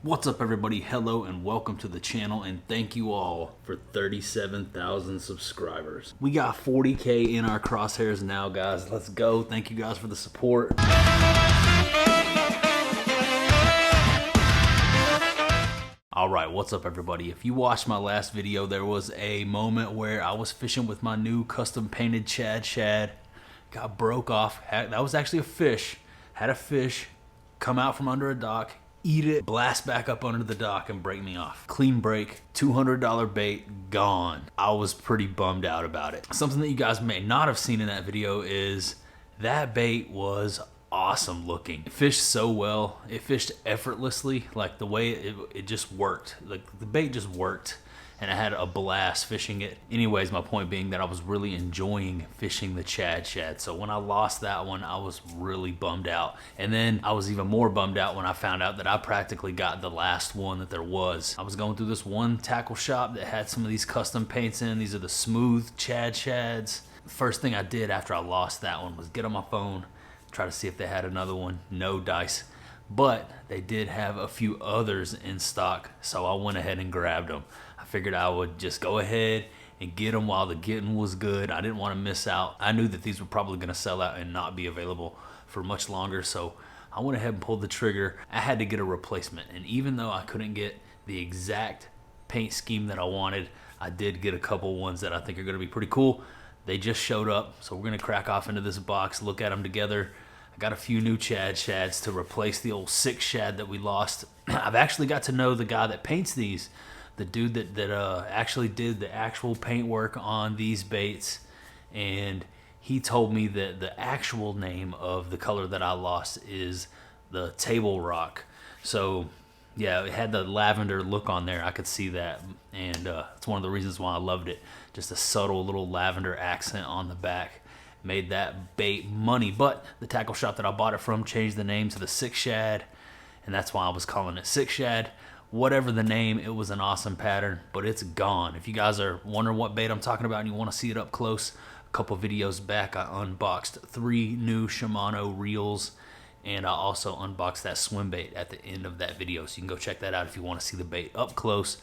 What's up everybody, hello and welcome to the channel, and thank you all for 37,000 subscribers. We got 40K in our crosshairs now, guys. Let's go. Thank you guys for the support. Alright, what's up everybody? If you watched my last video, there was a moment where I was fishing with my new custom painted Shad. Got broke off. That was actually a fish. Had a fish come out from under a dock, eat it, blast back up under the dock and break me off. Clean break, $200 bait, gone. I was pretty bummed out about it. Something that you guys may not have seen in that video is that bait was awesome looking. It fished so well. It fished effortlessly, like the way it just worked. Like the bait just worked. And I had a blast fishing it. Anyways, my point being that I was really enjoying fishing the Shad. So when I lost that one, I was really bummed out. And then I was even more bummed out when I found out that I practically got the last one that there was. I was going through this one tackle shop that had some of these custom paints in. These are the smooth Shads. The first thing I did after I lost that one was get on my phone, try to see if they had another one. No dice. But they did have a few others in stock, so I went ahead and grabbed them. I figured I would just go ahead and get them while the getting was good. I didn't want to miss out. I knew that these were probably going to sell out and not be available for much longer, so I went ahead and pulled the trigger. I had to get a replacement, and even though I couldn't get the exact paint scheme that I wanted, I did get a couple ones that I think are going to be pretty cool. They just showed up, so we're going to crack off into this box, look at them together. I got a few new Shads to replace the old 6 Shad that we lost. I've actually got to know the guy that paints these, the dude that actually did the actual paint work on these baits, and he told me that the actual name of the color that I lost is the Table Rock. So yeah, it had the lavender look on there. I could see that, and it's one of the reasons why I loved it. Just a subtle little lavender accent on the back made that bait money. But the tackle shop that I bought it from changed the name to the 6 Shad, and that's why I was calling it 6 Shad. Whatever the name, it was an awesome pattern, but it's gone. If you guys are wondering what bait I'm talking about and you want to see it up close, a couple videos back I unboxed 3 new Shimano reels, and I also unboxed that swim bait at the end of that video, so you can go check that out if you want to see the bait up close.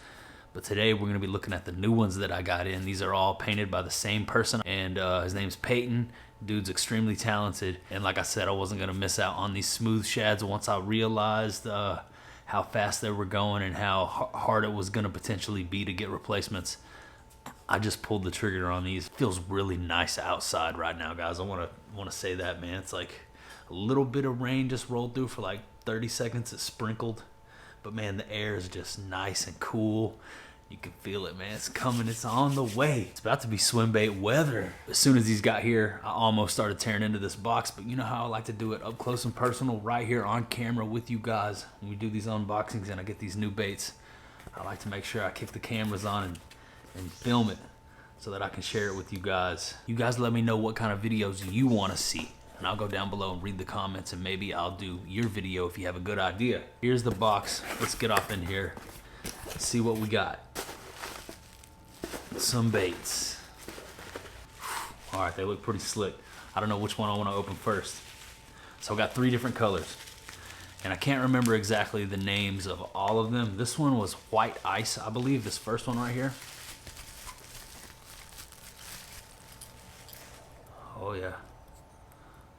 But today we're going to be looking at the new ones that I got in. These are all painted by the same person, and his name's Peyton. Dude's extremely talented, and like I said, I wasn't going to miss out on these smooth Shads once I realized how fast they were going and how hard it was going to potentially be to get replacements. I just pulled the trigger on these. It feels really nice outside right now, guys. I want to say that, man. It's like a little bit of rain just rolled through for like 30 seconds. It sprinkled, but man, the air is just nice and cool. You can feel it, man. It's coming. It's on the way. It's about to be swim bait weather. As soon as these got here, I almost started tearing into this box, but you know how I like to do it up close and personal right here on camera with you guys. When we do these unboxings and I get these new baits, I like to make sure I kick the cameras on and film it so that I can share it with you guys. You guys let me know what kind of videos you want to see, and I'll go down below and read the comments, and maybe I'll do your video if you have a good idea. Here's the box. Let's get off in here. Let's see what we got. Some baits. All right, they look pretty slick. I don't know which one I want to open first. So I got 3 different colors, and I can't remember exactly the names of all of them. This one was White Ice, I believe, this first one right here. Oh yeah,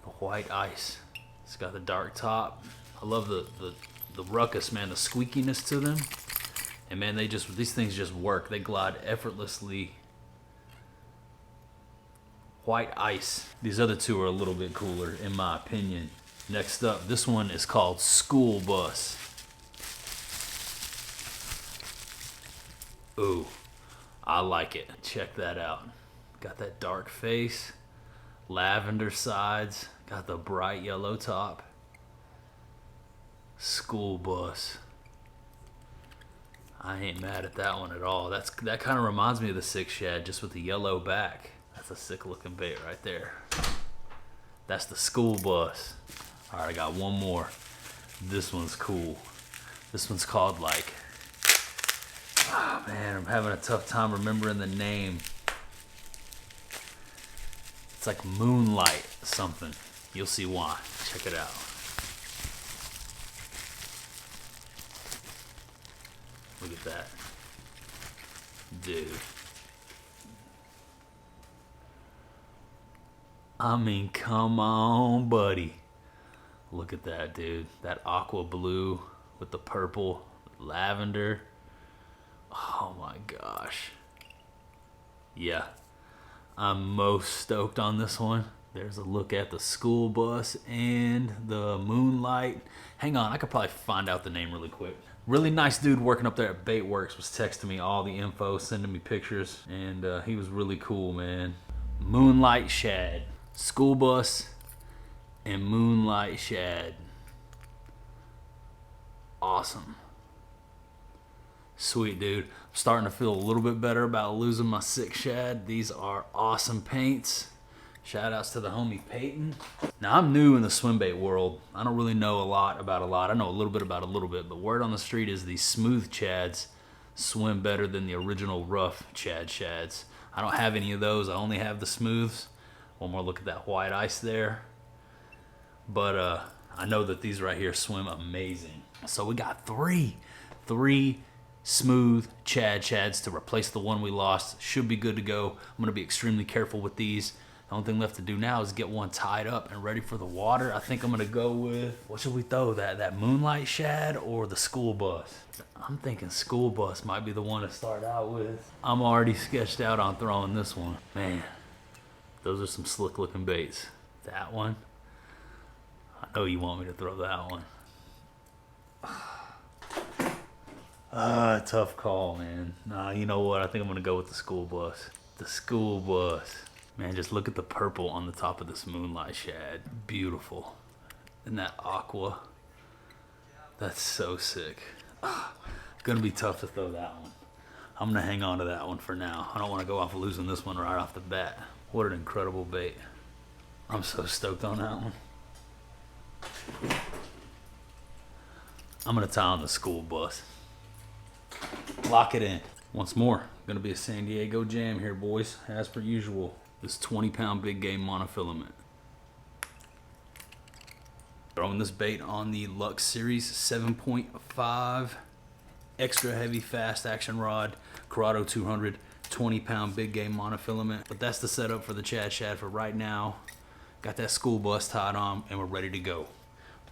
the White Ice. It's got the dark top. I love the ruckus, man, the squeakiness to them. And man, these things just work. They glide effortlessly. White Ice. These other 2 are a little bit cooler, in my opinion. Next up, this one is called School Bus. Ooh, I like it. Check that out. Got that dark face, lavender sides, got the bright yellow top. School Bus. I ain't mad at that one at all. That kind of reminds me of the 6 Shad, just with the yellow back. That's a sick looking bait right there. That's the School Bus. All right, I got one more. This one's cool. This one's called like, oh man, I'm having a tough time remembering the name. It's like Moonlight something. You'll see why. Check it out. Look at that. Dude. I mean, come on, buddy. Look at that, dude. That aqua blue with the purple, lavender. Oh my gosh. Yeah. I'm most stoked on this one. There's a look at the school bus and the moonlight. Hang on, I could probably find out the name really quick. Really nice dude working up there at Baitworks was texting me all the info, sending me pictures, and he was really cool, man. Moonlight Shad. School bus and moonlight shad. Awesome. Sweet, dude. I'm starting to feel a little bit better about losing my 6 shad. These are awesome paints. Shout outs to the homie Peyton. Now, I'm new in the swim bait world. I don't really know a lot about a lot. I know a little bit about a little bit, but word on the street is these smooth chads swim better than the original rough chad shads. I don't have any of those. I only have the smooths. One more look at that white ice there. But I know that these right here swim amazing. So we got three smooth chad shads to replace the one we lost. Should be good to go. I'm gonna be extremely careful with these. The only thing left to do now is get one tied up and ready for the water. I think I'm gonna go with, what should we throw? That moonlight shad or the school bus? I'm thinking school bus might be the one to start out with. I'm already sketched out on throwing this one. Man, those are some slick looking baits. That one, I know you want me to throw that one. Tough call, man. Nah, you know what? I think I'm gonna go with the school bus. The school bus. Man, just look at the purple on the top of this moonlight shad. Beautiful. And that aqua. That's so sick. Gonna be tough to throw that one. I'm gonna hang on to that one for now. I don't wanna go off losing this one right off the bat. What an incredible bait. I'm so stoked on that one. I'm gonna tie on the school bus. Lock it in. Once more, gonna be a San Diego jam here, boys, as per usual. This 20-pound big game monofilament. Throwing this bait on the Lux Series 7.5 extra heavy fast action rod, Corrado 200, 20-pound big game monofilament. But that's the setup for the Chad Shad for right now. Got that school bus tied on and we're ready to go.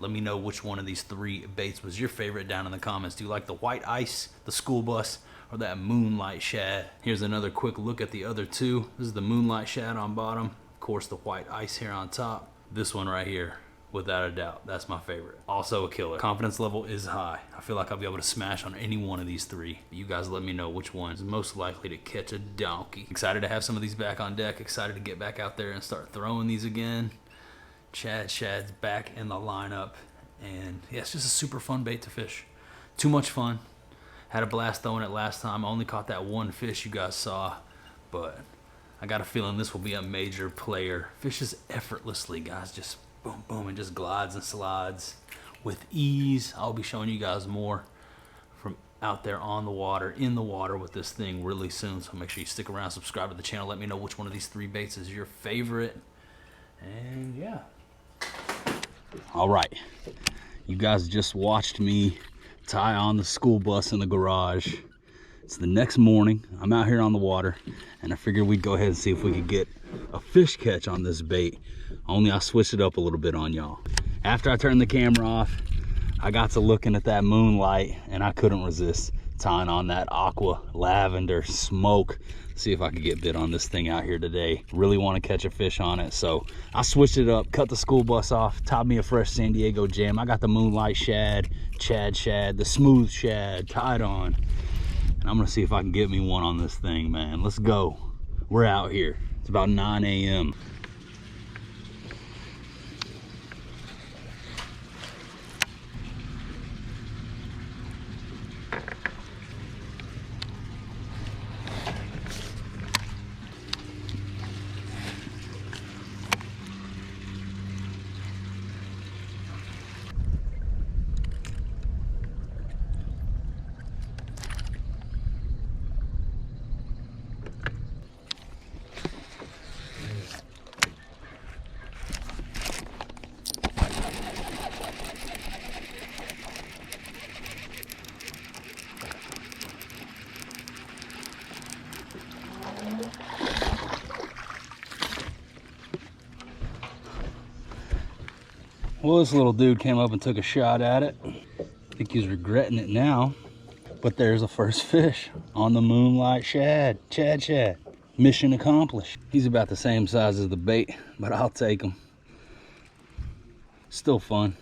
Let me know which one of these 3 baits was your favorite down in the comments. Do you like the white ice, the school bus, or that moonlight shad? Here's another quick look at the other 2. This is the moonlight shad on bottom. Of course, the white ice here on top. This one right here, without a doubt, that's my favorite. Also a killer. Confidence level is high. I feel like I'll be able to smash on any one of these 3. You guys let me know which one is most likely to catch a donkey. Excited to have some of these back on deck. Excited to get back out there and start throwing these again. Chad Shad's back in the lineup, and yeah, it's just a super fun bait to fish. Too much fun. Had a blast throwing it last time. I only caught that one fish you guys saw, but I got a feeling this will be a major player. Fishes effortlessly, guys. Just boom, boom, and just glides and slides with ease. I'll be showing you guys more from out there on the water, in the water with this thing really soon. So make sure you stick around, subscribe to the channel. Let me know which one of these 3 baits is your favorite. And yeah. All right, you guys just watched me tie on the school bus in the garage. It's the next morning. I'm out here on the water, and I figured we'd go ahead and see if we could get a fish catch on this bait. Only I switched it up a little bit on y'all. After I turned the camera off, I got to looking at that moonlight, and I couldn't resist tying on that aqua lavender smoke. See if I could get bit on this thing out here today. Really want to catch a fish on it, so I switched it up, cut the school bus off, tied me a fresh San Diego jam. I got the moonlight shad, Chad Shad, the smooth shad tied on, and I'm gonna see if I can get me one on this thing, man. Let's go. We're out here. It's about 9 a.m. Well, this little dude came up and took a shot at it. I think he's regretting it now. But there's a first fish on the Moonlight Shad. Shad. Mission accomplished. He's about the same size as the bait, but I'll take him. Still fun.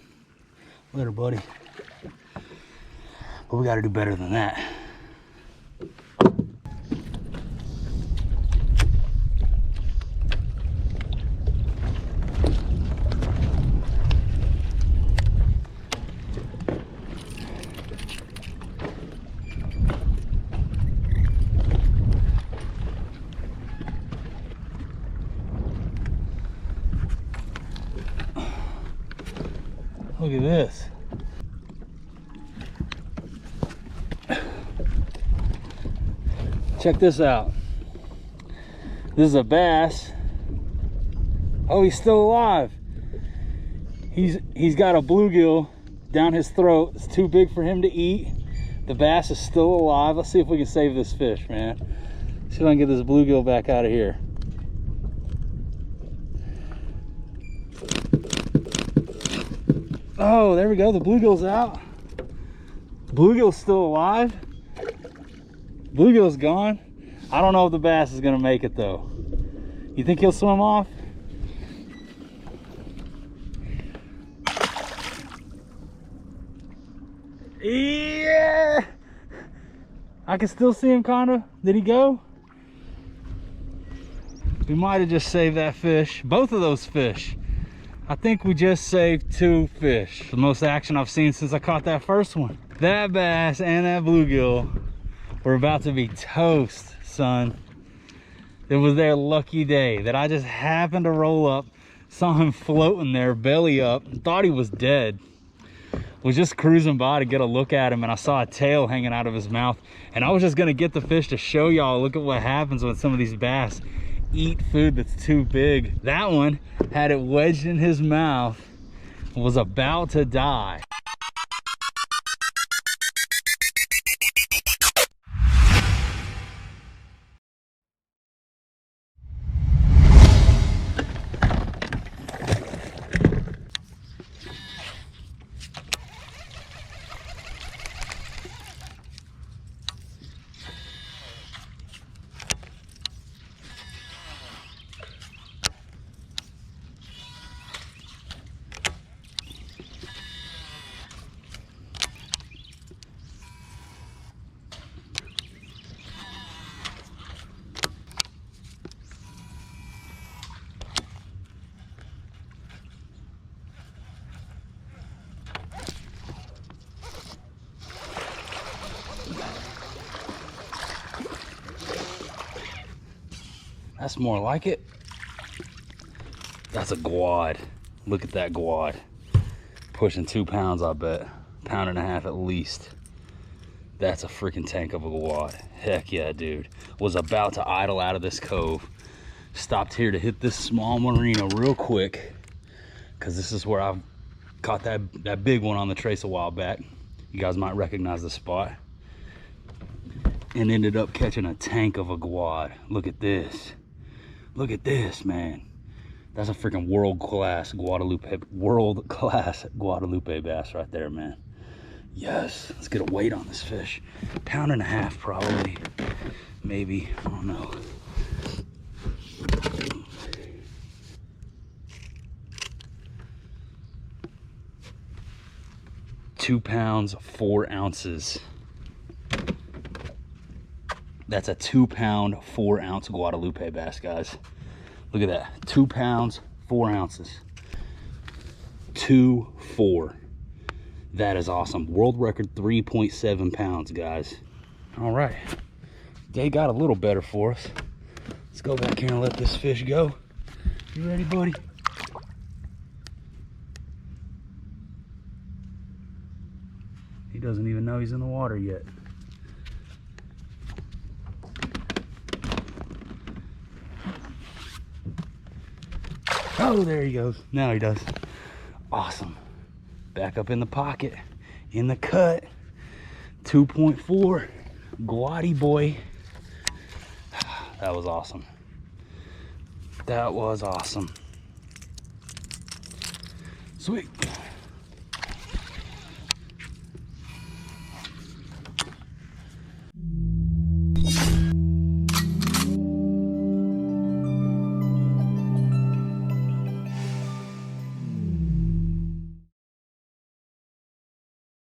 Later, buddy. But we got to do better than that. Look at this. Check this out. This is a bass. Oh, he's still alive. He's got a bluegill down his throat. It's too big for him to eat. The bass is still alive. Let's see if we can save this fish, man. See if I can get this bluegill back out of here. Oh, there we go. The bluegill's out. Bluegill's still alive. Bluegill's gone. I don't know if the bass is gonna make it though. You think he'll swim off? Yeah, I can still see him kinda. Did he go? We might have just saved that fish. Both of those fish. I think we just saved 2 fish. The most action I've seen since I caught that first one. That bass and that bluegill were about to be toast, son. It was their lucky day that I just happened to roll up, saw him floating there, belly up, thought he was dead. Was just cruising by to get a look at him, and I saw a tail hanging out of his mouth, and I was just gonna get the fish to show y'all. Look at what happens when some of these bass eat food that's too big. That one had it wedged in his mouth, was about to die. That's more like it. That's a guad. Look at that guad. Pushing 2 pounds, I bet. 1.5 pounds at least. That's a freaking tank of a guad. Heck yeah, dude. Was about to idle out of this cove. Stopped here to hit this small marina real quick, because this is where I caught that big one on the trace a while back. You guys might recognize the spot. And ended up catching a tank of a guad. Look at this. Look at this, man. That's a freaking world-class Guadalupe bass right there, man. Yes, let's get a weight on this fish. 1.5 pounds probably, maybe, I don't know. £2 pounds, 4 ounces. That's a 2 pound, 4 ounce Guadalupe bass, guys. Look at that. 2 pounds, 4 ounces. 2.4. That is awesome. World record 3.7 pounds, guys. All right. Day got a little better for us. Let's go back here and let this fish go. You ready, buddy? He doesn't even know he's in the water yet. Oh, there he goes. Now he does. Awesome. Back up in the pocket, in the cut. 2.4, Guaddy boy. That was awesome. That was awesome. Sweet.